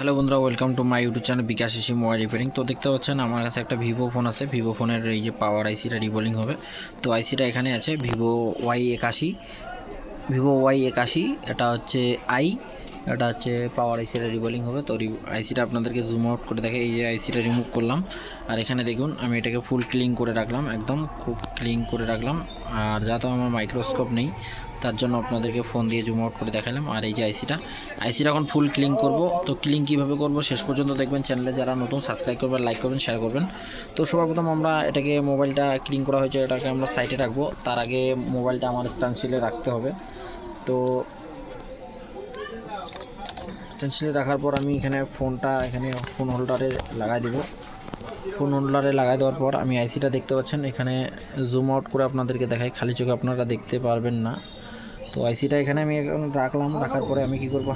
Hello বন্ধুরা, welcome to my YouTube channel Bikash AC mobile repairing. তো দেখতে পাচ্ছেন আমার কাছে একটা ভিভো ফোন আছে। ভিভো ফোনের এই যে পাওয়ার আইসিটা রিবোলিং হবে। তো আইসিটা এখানে আছে ভিভো ওয়াই 81। এটা হচ্ছে এটা হচ্ছে পাওয়ার আইসিটা রিবোলিং হবে। তো আইসিটা আপনাদেরকে জুম আউট করে দেখে, এই যে আইসিটা রিমুভ করলাম। আর এখানে দেখুন আমি এটাকে ফুল ক্লিন করে রাখলাম, একদম খুব ক্লিন করে রাখলাম। আর যাতে আমার মাইক্রোস্কোপ নেই তার জন্য আপনাদেরকে ফোন দিয়ে জুম আউট করে দেখালাম। আর এই যে আইসিটা এখন ফুল ক্লিন করব। তো ক্লিন কীভাবে করব শেষ পর্যন্ত দেখবেন। চ্যানেলে যারা নতুন সাবস্ক্রাইব করবেন, লাইক করবেন, শেয়ার করবেন। তো সর্বপ্রথম আমরা এটাকে মোবাইলটা ক্লিন করা হয়েছে, এটাকে আমরা সাইডে রাখবো। তার আগে মোবাইলটা আমার স্ট্যান্ডশিলে রাখতে হবে। তো স্ট্যান্ডশিলে রাখার পর আমি এখানে ফোন হোল্ডারে লাগাই দেবো। ফোন হোল্ডারে লাগাই দেওয়ার পর আমি আইসিটা দেখতে পাচ্ছেন, এখানে জুম আউট করে আপনাদেরকে দেখাই, খালি চোখে আপনারা দেখতে পারবেন না। তো আইসিটা এখানে আমি রাখলাম। রাখার পরে আমি কি করব,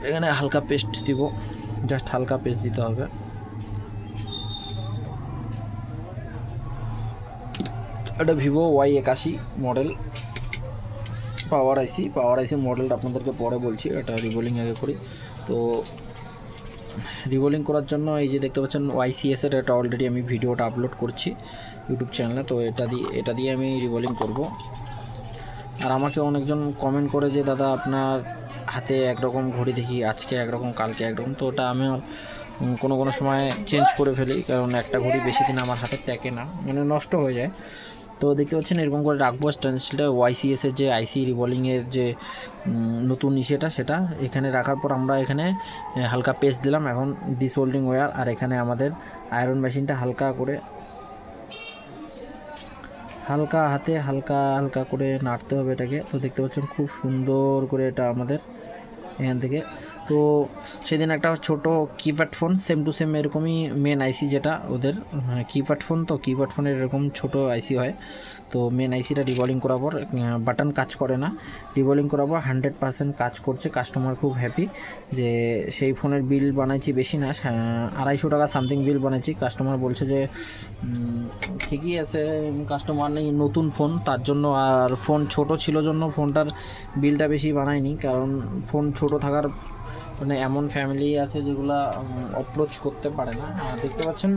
এখানে হালকা পেস্ট দিব, জাস্ট হালকা পেস্ট দিতে হবে। এটা ভিভো ওয়াই 81 মডেল পাওয়ার আইসি মডেলটা আপনাদেরকে পরে বলছি, এটা রিবোলিং আগে করি। তো রিবোলিং করার জন্য এই যে দেখতে পাচ্ছেন ওয়াইসিএসের এটা অলরেডি আমি ভিডিওটা আপলোড করছি ইউটিউব চ্যানেলে। তো এটা দিয়ে আমি রিবোলিং করব। আর আমাকে অনেকজন কমেন্ট করে যে দাদা আপনার হাতে একরকম ঘড়ি দেখি, আজকে একরকম কালকে একরকম। তো ওটা আমি কোনো সময় চেঞ্জ করে ফেলি, কারণ একটা ঘড়ি বেশি দিন আমার হাতে টেকে না, মানে নষ্ট হয়ে যায়। তো দেখতে পাচ্ছেন এরকম করে রাখবো স্টেনসিলটা। ওয়াইসিএসের যে আইসি রিবোলিংয়ের যে নতুন সেটা এখানে রাখার পর আমরা এখানে হালকা পেস্ট দিলাম। এখন ডিসোল্ডিং ওয়্যার, আর এখানে আমাদের আয়রন মেশিনটা হালকা হালকা করে নাড়তে হবে এটাকে। তো দেখতে পাচ্ছেন খুব সুন্দর করে এটা আমাদের এখান থেকে। তো সেদিন একটা ছোট keypad phone same to same এরকমই মেন আইসি, যেটা ওদের কিপ্যাড ফোন, তো কিপ্যাড ফোনের এরকম ছোট আইসি হয়। তো মেন আইসিটা রিবোলিং করার পর বাটন কাজ করে না, রিবোলিং করার পর 100% কাজ করছে। কাস্টমার খুব হ্যাপি যে সেই ফোনের বিল বানাইছি বেশি না, 250 টাকা সামথিং বিল বানাইছি। কাস্টমার বলছে যে ঠিকই আছে, কাস্টমার নেই নতুন ফোন তার জন্য, আর ফোন ছোট ছিল জন্য ফোনটার বিলটা বেশি বানায়নি। কারণ ফোন ছোট থাকার মানে এমন ফ্যামিলি আছে যেগুলা অ্যাপ্রোচ করতে পারে না। দেখতে পাচ্ছেন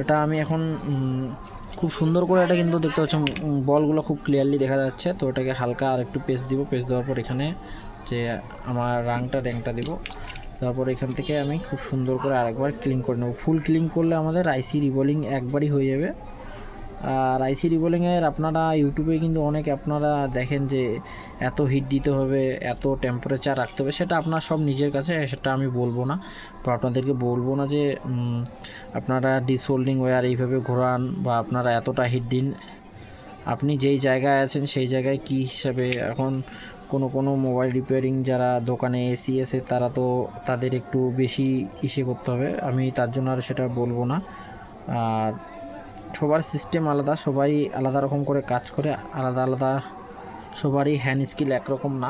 এটা আমি এখন খুব সুন্দর করে, এটা কিন্তু দেখতে পাচ্ছেন বলগুলো খুব ক্লিয়ারলি দেখা যাচ্ছে। তো এটাকে হালকা আর একটু পেস্ট দিব। পেস্ট দেওয়ার পর এখানে যে আমার র্যাংটা দিব। তারপর এখান থেকে আমি খুব সুন্দর করে আরেকবার ক্লিন করে নেব। ফুল ক্লিন করলে আমাদের আইসি রিবোলিং একবারই হয়ে যাবে। আর আইসি রিবোলিংয়ের আপনারা ইউটিউবে কিন্তু আপনারা দেখেন যে এত হিট দিতে হবে, এত টেম্পারেচার রাখতে হবে, সেটা আপনার সব নিজের কাছে, সেটা আমি বলবো না। তো আপনাদেরকে বলবো না যে আপনারা ডিসোল্ডিং ওয়্যার এইভাবে ঘোরান বা আপনারা এতটা হিট দিন। আপনি যেই জায়গায় আছেন সেই জায়গায় কী হিসাবে, এখন কোনো মোবাইল রিপেয়ারিং যারা দোকানে এসি আছে তারা তো তাদের একটু বেশি করতে হবে, আমি তার জন্য আর সেটা বলবো না। আর সবার সিস্টেম আলাদা, সবাই আলাদা রকম করে কাজ করে, আলাদা সবারই হ্যান্ড স্কিল একরকম না।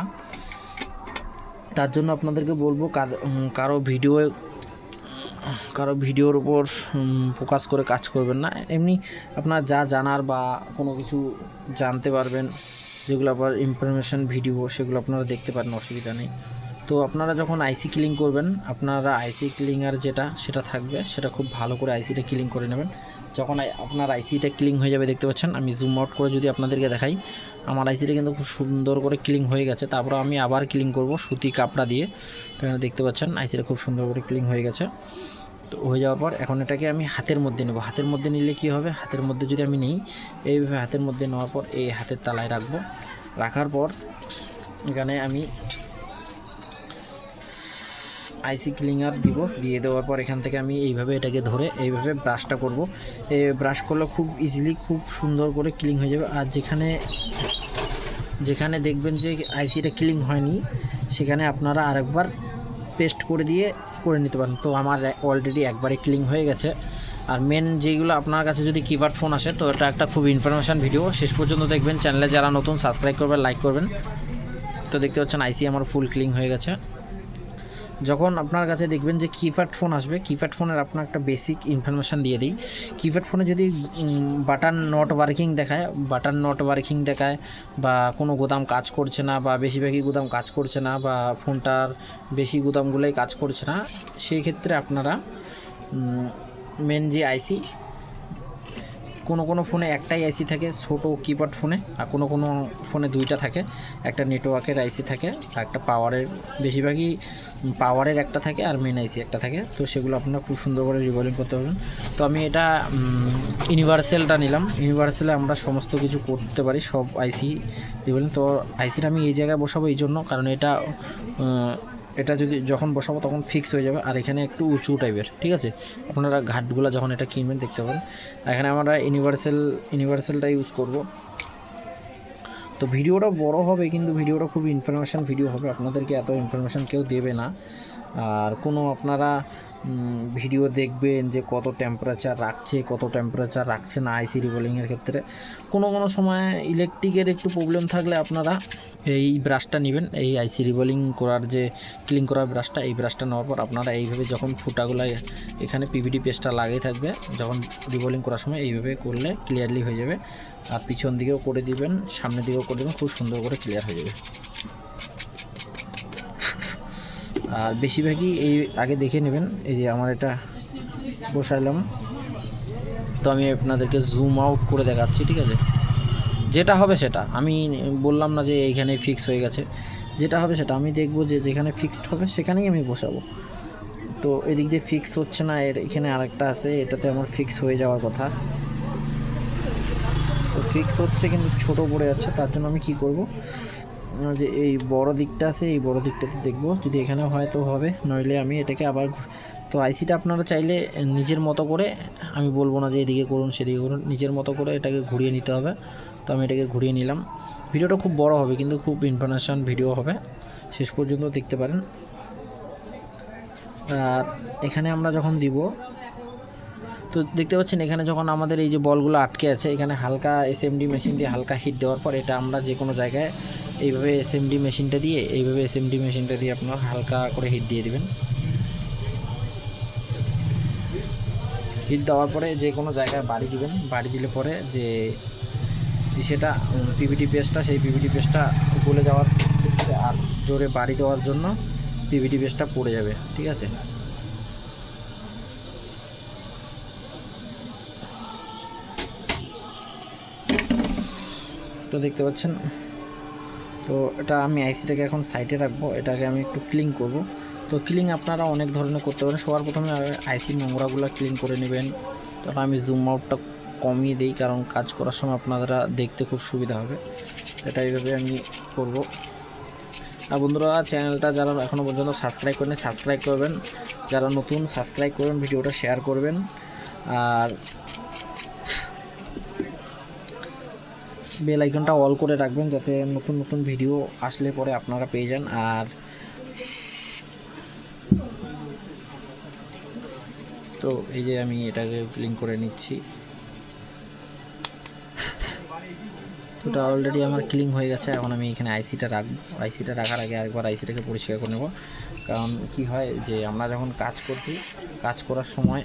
তার জন্য আপনাদেরকে বলবো কারো ভিডিওর উপর ফোকাস করে কাজ করবেন না। এমনি আপনার যা জানার বা কোনো কিছু জানতে পারবেন, যেগুলো আবার ইনফরমেশান ভিডিও, সেগুলো আপনারা দেখতে পারেন, অসুবিধা নেই। তো আপনারা যখন আইসি ক্লিন করবেন, আপনারা আইসি ক্লিনার সেটা থাকবে, সেটা খুব ভালো করে আইসিটা ক্লিন করে নেবেন। যখন আপনার আইসিটা ক্লিন হয়ে যাবে, দেখতে পাচ্ছেন আমি জুম আউট করে যদি আপনাদেরকে দেখাই, আমার আইসিটা কিন্তু খুব সুন্দর করে ক্লিন হয়ে গেছে। তারপর আমি আবার ক্লিন করব সুতি কাপড়া দিয়ে। তো এখানে দেখতে পাচ্ছেন আইসিটা খুব সুন্দর করে ক্লিন হয়ে গেছে। তো হয়ে যাওয়ার পর এখন এটাকে আমি হাতের মধ্যে নেব। হাতের মধ্যে নিলে কি হবে, হাতের মধ্যে যদি আমি নিই, এইভাবে হাতের মধ্যে নেওয়ার পর এই হাতের তালায় রাখবো। রাখার পর এখানে আমি আইসি ক্লিনার দিয়ে দেওয়ার পর এখান থেকে আমি এইভাবে এটাকে ধরে এইভাবে ব্রাশটা করব। এই ব্রাশ করলে খুব ইজিলি খুব সুন্দর করে ক্লিন হয়ে যাবে। আর যেখানে দেখবেন যে আইসিটা ক্লিন হয়নি, সেখানে আপনারা আরেকবার পেস্ট করে নিতে পারেন। তো আমার অলরেডি একবারে ক্লিন হয়ে গেছে। আর মেন যেগুলো আপনার কাছে যদি কিপ্যাড ফোন আসে, তো এটা একটা খুব ইনফরমেশান ভিডিও, শেষ পর্যন্ত দেখবেন। চ্যানেলে যারা নতুন সাবস্ক্রাইব করবেন, লাইক করবেন। তো দেখতে পাচ্ছেন আইসি আমার ফুল ক্লিন হয়ে গেছে। যখন আপনার কাছে দেখবেন যে কিপ্যাড ফোন আসবে, কিপ্যাড ফোনের আপনার একটা বেসিক ইনফরমেশান দিয়ে দিই। কিপ্যাড ফোনে যদি বাটন নট ওয়ার্কিং দেখায় বা কোনো গুদাম কাজ করছে না বা বেশিরভাগই গুদাম কাজ করছে না বা ফোনটার বেশি গুদামগুলোই কাজ করছে না, সেই ক্ষেত্রে আপনারা মেন যে আইসি, কোনো ফোনে একটাই আইসি থাকে ছোটো কিপ্যাড ফোনে, আর কোনো ফোনে দুইটা থাকে, একটা নেটওয়ার্কের আইসি থাকে আর একটা পাওয়ারের, বেশিরভাগই পাওয়ারের একটা থাকে আর মেন আইসি একটা থাকে। তো সেগুলো আপনারা খুব সুন্দর করে রিভলিং করতে পারবেন। তো আমি এটা ইউনিভার্সালটা নিলাম। ইউনিভার্সালে আমরা সমস্ত কিছু করতে পারি, সব আইসি রিভলিং। তো আইসিটা আমি এই জায়গায় বসাবো এই জন্য, কারণ এটা যদি যখন বসাবো তখন ফিক্স হয়ে যাবে। আর এখানে একটু উঁচু টাইপের, ঠিক আছে, আপনারা ঘাটগুলো যখন এটা কিনবেন দেখতে পাবেন। এখানে আমরা ইউনিভার্সালটা ইউজ করব। তো ভিডিওটা বড় হবে, কিন্তু ভিডিওটা খুব ইনফরমেশান ভিডিও হবে, আপনাদেরকে এত ইনফরমেশান কেউ দেবে না। আর কোনো আপনারা ভিডিও দেখবেন যে কত টেম্পারেচার রাখছে না আইসি রিভলিংয়ের ক্ষেত্রে। কোনো সময় ইলেকট্রিকের একটু প্রবলেম থাকলে আপনারা এই ব্রাশটা নেবেন, এই আইসি রিভলিং করার যে ক্লিন করার ব্রাশটা, এই ব্রাশটা নেওয়ার পর আপনারা এইভাবে যখন ফুটাগুলো এখানে পিভিডি পেস্টটা লাগিয়ে থাকবে, যখন রিভলিং করার সময় এইভাবে করলে ক্লিয়ারলি হয়ে যাবে। আর পিছন দিকেও করে দিবেন, সামনের দিকেও করে দেবেন, খুব সুন্দর করে ক্লিয়ার হয়ে যাবে। আর বেশিরভাগই এই আগে দেখে নেবেন। এই যে আমার এটা বসাইলাম, তো আমি আপনাদেরকে জুম আউট করে দেখাচ্ছি, ঠিক আছে। যেটা হবে সেটা আমি বললাম না যে এইখানে ফিক্স হয়ে গেছে, যেটা হবে সেটা আমি দেখবো, যে যেখানে ফিক্সড হবে সেখানেই আমি বসাবো। তো এদিক দিয়ে ফিক্স হচ্ছে না, এখানে আরেকটা আছে, এটাতে আমার ফিক্স হয়ে যাওয়ার কথা। তো ফিক্স হচ্ছে কিন্তু ছোটো পড়ে যাচ্ছে, তার জন্য আমি কি করব, যে এই বড় দিকটা আছে, এই বড় দিকটাতে দেখব, যদি এখানে হয় তো হবে, নইলে আমি এটাকে আবার। তো আইসিটা আপনারা চাইলে নিজের মতো করে, আমি বলবো না যে এদিকে করুন সেদিকে করুন, নিজের মতো করে এটাকে ঘুরিয়ে নিতে হবে। তো আমি এটাকে ঘুরিয়ে নিলাম। ভিডিওটা খুব বড় হবে, কিন্তু খুব ইনফরমেশান ভিডিও হবে, শেষ পর্যন্ত দেখতে পারেন। আর এখানে আমরা যখন দিব, তো দেখতে পাচ্ছেন এখানে যখন আমাদের এই যে বলগুলো আটকে আছে, এখানে হালকা এসএমডি মেশিন দিয়ে হালকা হিট দেওয়ার পর এটা আমরা যে কোনো জায়গায় এইভাবে এসএমডি মেশিনটা দিয়ে আপনার হালকা করে হিট দিয়ে দিবেন। হিট দেওয়ার পরে যে কোনো জায়গায় বাড়ি দিবেন, বাড়ি দিলে পরে যে সেটা পিভিডি পেস্টটা, সেই পিভিডি পেস্টটা গলে যাওয়ার আর জোরে বাড়ি দেওয়ার জন্য পিভিডি পেস্টটা পড়ে যাবে, ঠিক আছে। তো দেখতে পাচ্ছেন, তো এটা আমি আইসিটাকে এখন সাইডে রাখবো, এটাকে আমি একটু ক্লিন করব। তো ক্লিন আপনারা অনেক ধরনের করতে পারেন। সবার প্রথমে আইসি নোংরাগুলো ক্লিন করে নেবেন। তারপর আমি জুম আউটটা কমিয়ে দিই, কারণ কাজ করার সময় আপনারা দেখতে খুব সুবিধা হবে। এটা এইভাবে আমি করব। আর বন্ধুরা, চ্যানেলটা যারা এখনও পর্যন্ত সাবস্ক্রাইব করেন সাবস্ক্রাইব করবেন, যারা নতুন সাবস্ক্রাইব করবেন, ভিডিওটা শেয়ার করবেন। আর বেল আইকনটা অল করে রাখবেন, যাতে নতুন ভিডিও আসলে পরে আপনারা পেয়ে যান। আর তো এই যে আমি এটাকে ক্লিন করে নিচ্ছি, ওটা অলরেডি আমার ক্লিন হয়ে গেছে। এখন আমি এখানে আইসিটা রাখবো। আইসিটা রাখার আগে আরেকবার আইসিটাকে পরিষ্কার করে নেব, কারণ কি হয় যে আমরা যখন কাজ করছি, কাজ করার সময়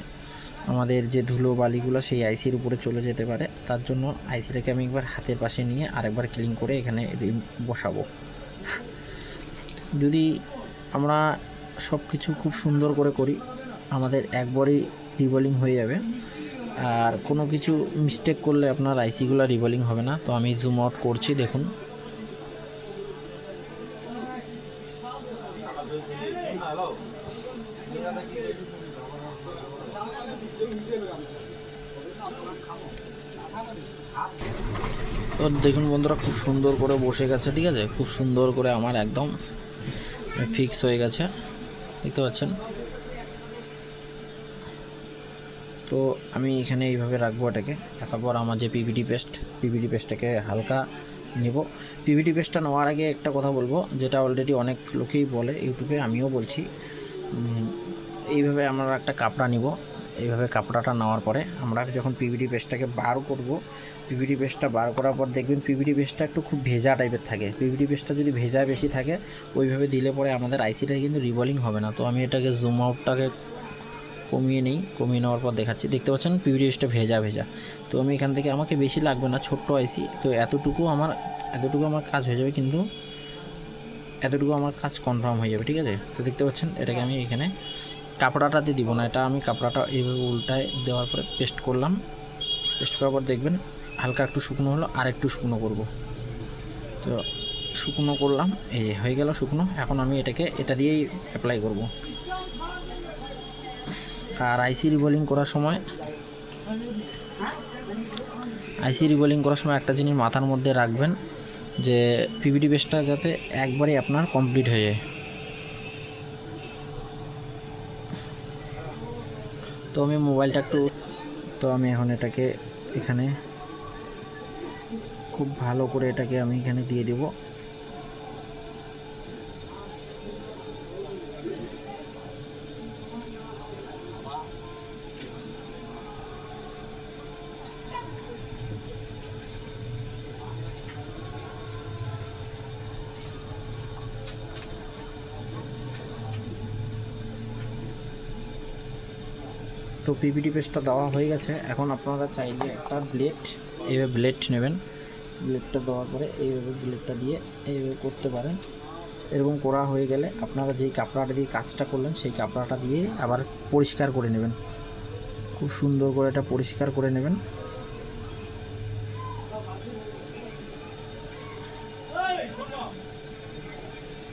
আমাদের যে ধুলো বালিগুলো সেই আইসির উপরে চলে যেতে পারে। তার জন্য আইসিটাকে আমি একবার হাতের পাশে নিয়ে আরেকবার ক্লিন করে এখানে বসাবো। যদি আমরা সব কিছু খুব সুন্দর করে করি, আমাদের একবারই রিভলিং হয়ে যাবে। আর কোনো কিছু মিস্টেক করলে আপনার আইসিগুলো রিভলিং হবে না। তো আমি জুম আউট করছি, দেখুন। তো দেখুন বন্ধুরা, খুব সুন্দর করে বসে গেছে, ঠিক আছে, খুব সুন্দর করে আমার একদম ফিক্স হয়ে গেছে, দেখতে পাচ্ছেন। তো আমি এখানে এইভাবে রাখবো এটাকে। রাখার পর আমার যে পিভিডি পেস্টটাকে হালকা নেব। পিভিডি পেস্টটা নেওয়ার আগে একটা কথা বলবো, যেটা অলরেডি অনেক লোকেই বলে ইউটিউবে, আমিও বলছি। এইভাবে আমরা একটা কাপড়া নিব। এইভাবে কাপড়াটা নেওয়ার পরে আমরা যখন পিভিডি পেস্টটাকে বার করব, পিভিটি পেস্টটা বার করার পর দেখবেন পিভিটি পেস্টটা একটু খুব ভেজা টাইপের থাকে। পিভিটি পেস্টটা যদি ভেজা বেশি থাকে ওইভাবে দিলে পরে আমাদের আইসিটা কিন্তু রিবলিং হবে না। তো আমি এটাকে জুম আউটটাকে কমিয়ে নিই, কমিয়ে নেওয়ার পর দেখাচ্ছি। দেখতে পাচ্ছেন পিভিটি পেস্টটা ভেজা ভেজা। তো আমি এখান থেকে আমাকে বেশি লাগবে না, ছোট্ট আইসি তো এতটুকু আমার কাজ হয়ে যাবে, কিন্তু এতটুকু আমার কাজ কনফার্ম হয়ে যাবে, ঠিক আছে। তো দেখতে পাচ্ছেন এটাকে আমি এখানে কাপড়াটাতে দিব না, এটা আমি কাপড়াটা এইভাবে উল্টায় দেওয়ার পরে পেস্ট করলাম। পেস্ট করার পর দেখবেন হালকা একটু শুকনো হলো, আর একটু শুকনো করব। তো শুকনো করলাম, এই হয়ে গেল শুকনো। এখন আমি এটা দিয়েই অ্যাপ্লাই করব। আর আইসি রিবোলিং করার সময় একটা জিনিস মাথার মধ্যে রাখবেন, যে পিভিটি পেস্টটা যাতে একবারেই আপনার কমপ্লিট হয়ে যায়। তো আমি মোবাইলটা আমি এখন এটাকে এখানে খুব ভালো করে এটাকে আমি এখানে দিয়ে দেব। তো পিভিটি পেস্টটা দেওয়া হয়ে গেছে। এখন আপনারা চাইলে একটা এইভাবে ব্লেড নেবেন। ব্লেডটা দেওয়ার পরে এইভাবে ব্লেডটা দিয়ে এইভাবে করতে পারেন। এরকম করা হয়ে গেলে আপনারা যেই কাপড়াটা দিয়ে কাজটা করলেন সেই কাপড়াটা দিয়ে আবার পরিষ্কার করে নেবেন, খুব সুন্দর করে এটা পরিষ্কার করে নেবেন।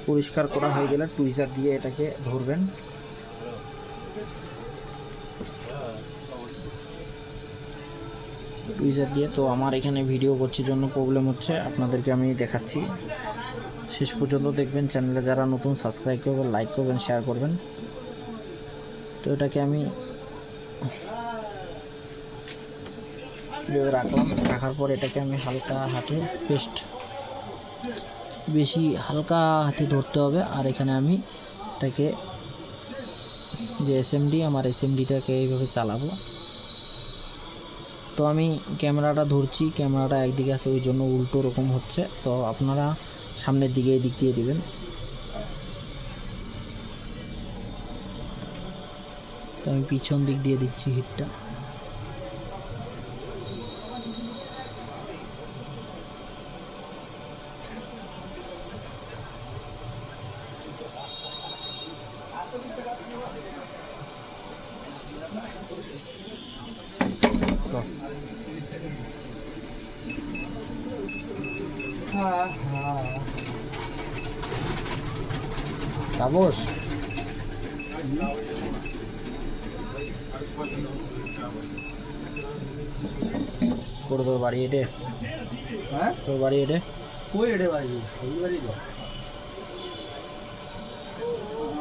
পরিষ্কার করা হয়ে গেলে টুইজার দিয়ে এটাকে ধরবেন। টুইজার দিয়ে তো আমার এখানে ভিডিও করছি জন্য প্রবলেম হচ্ছে, আপনাদেরকে আমি দেখাচ্ছি। শেষ পর্যন্ত দেখবেন। চ্যানেলে যারা নতুন সাবস্ক্রাইব করবেন, লাইক করবেন, শেয়ার করবেন। তো এটাকে আমি রাখার পর এটাকে আমি হালকা হাতে হালকা হাতে ধরতে হবে। আর এখানে আমি এটাকে যে আমার এসএমডিটাকে এইভাবে চালাবো। তো আমি ক্যামেরাটা ধরছি, ক্যামেরাটা একদিকে আছে ওই জন্য উল্টো রকম হচ্ছে। তো আপনারা সামনের দিকে এদিক দিয়ে দিবেন। তো আমি পিছন দিক দিয়ে দিচ্ছি হিটটা। তাপস করে তোর বাড়ি এটে? হ্যাঁ, তোর বাড়ি এটে? কই এটে বাড়ি? ওই বাড়ি তো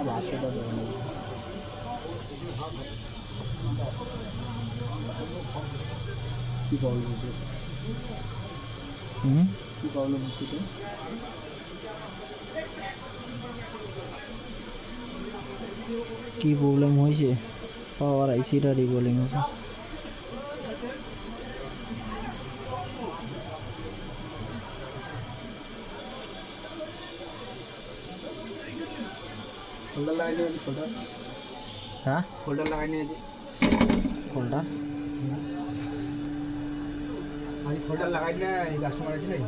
বাসটা দেবো। কি প্রবলেম হচ্ছে? কি প্রবলেম হচ্ছে? কি প্রবলেম হয়েছে? পাওয়ার আইসিটা রিবোলিং হচ্ছে। फोल्डर लगाई नहीं फोल्डर? हाँ फोल्डर लगाई नहीं फोल्डर आज फोल्डर लगाई ना कस्टमर আছে নাই?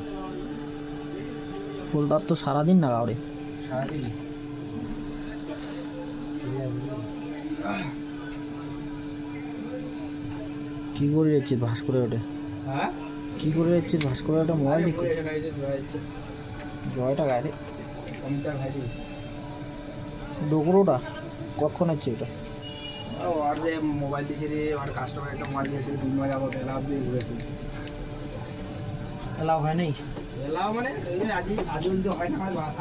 फोल्डर तो सारा दिन लगाओ रे, सारा दिन কি করে যাচ্ছে ভাস করে ওঠে? হ্যাঁ কি করে যাচ্ছে ভাস করে ওঠে? মোবাইল দিকে জয়টা গাড়ি সমিতার ভাই ডোকরোটা কতক্ষণ হচ্ছে এটা? আর যে মোবাইল দিয়েছে রে, আর কাস্টমার একটা মোবাইল দিয়েছে 3 মাস যাবত এলাও দিয়ে ঘুরেছে। এলাও হয় নাই? এলাও মানে আজ যদি হয় না হয় বাস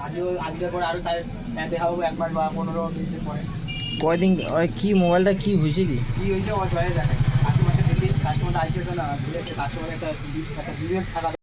আজকের পরে আরও দেখা হবে 1 মাস বা 15-20 দিন পরে। কয়দিন কি মোবাইলটা কি হয়েছে? কি হয়েছে ও জয়ে জানে। কাস্টমারটা দেখি কাস্টমারটা আইসেছে না, কাস্টমার একটা থাকা